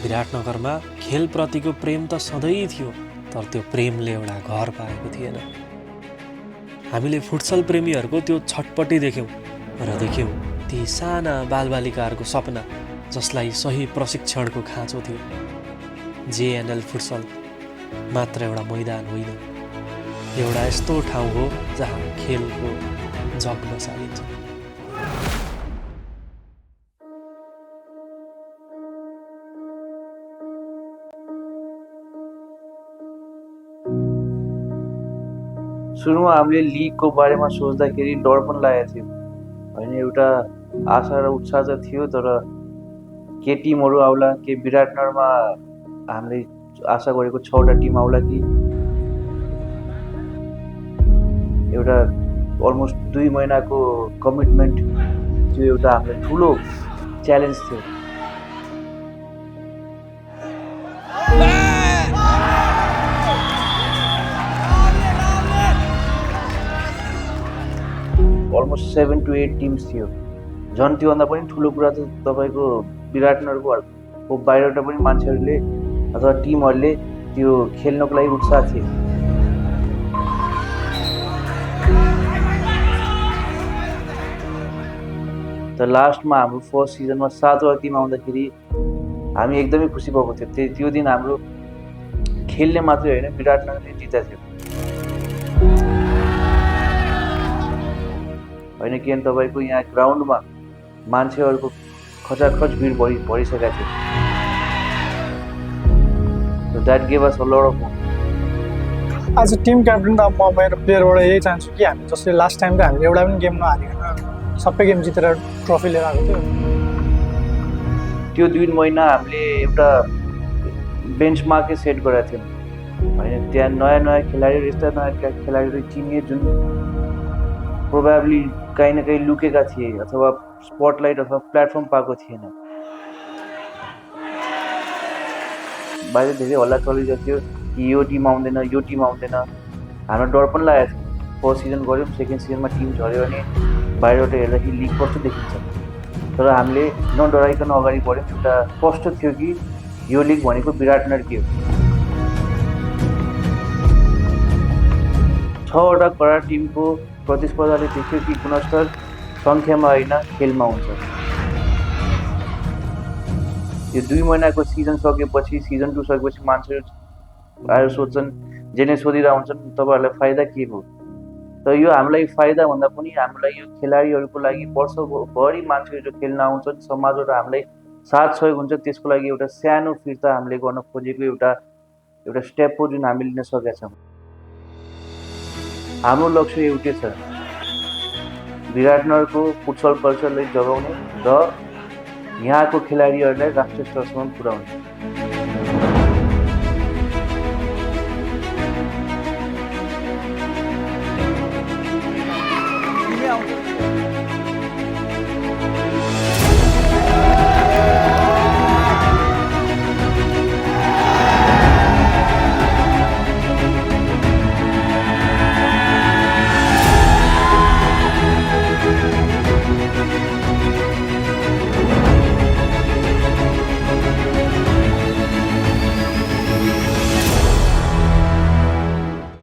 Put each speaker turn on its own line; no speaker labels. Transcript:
विराटनगरमा खेलप्रतिको प्रेम त सधैँ थियो, तर त्यो प्रेमले एउटा घर पाएको थिएन। हामीले फुटसल प्रेमीहरूको त्यो छटपटी देख्यौँ र देख्यौँ ती साना बालबालिकाहरूको सपना जसलाई सही प्रशिक्षणको खाँचो थियो। जेएनएल फुटसल मात्र एउटा मैदान होइन, एउटा यस्तो ठाउँ हो जहाँ खेलको जग बसालिन्छ।
सुरुमा हामीले लिगको बारेमा सोच्दाखेरि डर पनि लागेको थियो होइन। एउटा आशा र उत्साह त थियो, तर के टिमहरू आउला, के विराटनगरमा हामीले आशा गरेको 6वटा टिम आउला कि एउटा अलमोस्ट 2 महिनाको कमिटमेन्ट, त्यो एउटा हामीलाई ठुलो च्यालेन्ज थियो। अलमोस्ट 7 to 8 टिम्स थियो। झन् त्योभन्दा पनि ठुलो कुरा त तपाईँको विराटनगरको बाहिरबाट पनि मान्छेहरूले अथवा टिमहरूले त्यो खेल्नको लागि उत्साह थिए। त लास्टमा हाम्रो फर्स्ट सिजनमा 7वटा टिम आउँदाखेरि हामी एकदमै खुसी भएको थियो। त्यो दिन हाम्रो खेल्ने मात्रै होइन, विराटनगरले जितेको थियो होइन। किनभने तपाईँको यहाँ ग्राउन्डमा मान्छेहरूको खचाखच भिड भरिसकेको थियो। So that gave us a lot of hope.
As a team captain त म मेरो प्लेयरबाट यही चाहन्छु कि हामी जस्तै लास्ट टाइम त हामीले एउटा पनि गेम नहारिकन सबै गेम जितेर ट्रफी लिएर आएको थियो।
त्यो 2 महिना हामीले एउटा बेन्चमार्कै सेट गरेको थियौँ होइन। त्यहाँ नयाँ नयाँ खेलाडीहरू, यस्ता नयाँ खेलाडीहरू चिनिए जुन प्रोभाब्ली कहीँ न कहीँ लुकेका थिए अथवा स्पटलाइट अथवा प्लेटफर्म पाएको थिएन। बाहिर धेरै हल्ला चलिरहेको थियो कि यो टिम आउँदैन, यो टिम आउँदैन। हामीलाई डर पनि लागेको थियो। फर्स्ट सिजन गऱ्यौँ, सेकेन्ड सिजनमा टिम झऱ्यो भने बाहिरबाट हेर्दाखेरि लिग कस्तो देखिन्छ। तर हामीले नडराइकन अगाडि बढ्यौँ। एउटा स्पष्ट थियो कि यो लिग भनेको विराटनगर के हो। 6वटा कडा टिमको प्रतिस्पर्धाले देख्यो कि गुणस्तर सङ्ख्यामा होइन, खेलमा हुन्छ। यो 2 महिनाको सिजन सकेपछि, सिजन 2 सकेपछि मान्छेहरू आएर सोध्छन्, जे नै सोधिरहेको हुन्छन्, तपाईँहरूलाई फाइदा के भयो? तर यो हामीलाई फाइदा भन्दा पनि हामीलाई यो खेलाडीहरूको लागि वर्षभरि मान्छेहरू जो खेल्न आउँछन्, समाजबाट हामीलाई साथ सहयोग हुन्छ, त्यसको लागि एउटा सानो फिर्ता हामीले गर्न खोजेको एउटा स्टेप हो जुन हामीले लिन सकेका छौँ। हाम्रो लक्ष्य एउटै छ, विराटनगरको फुटसल कल्चरलाई जगाउने र यहाँको खेलाडीहरूलाई राष्ट्रिय स्तरसम्म पुर्याउने।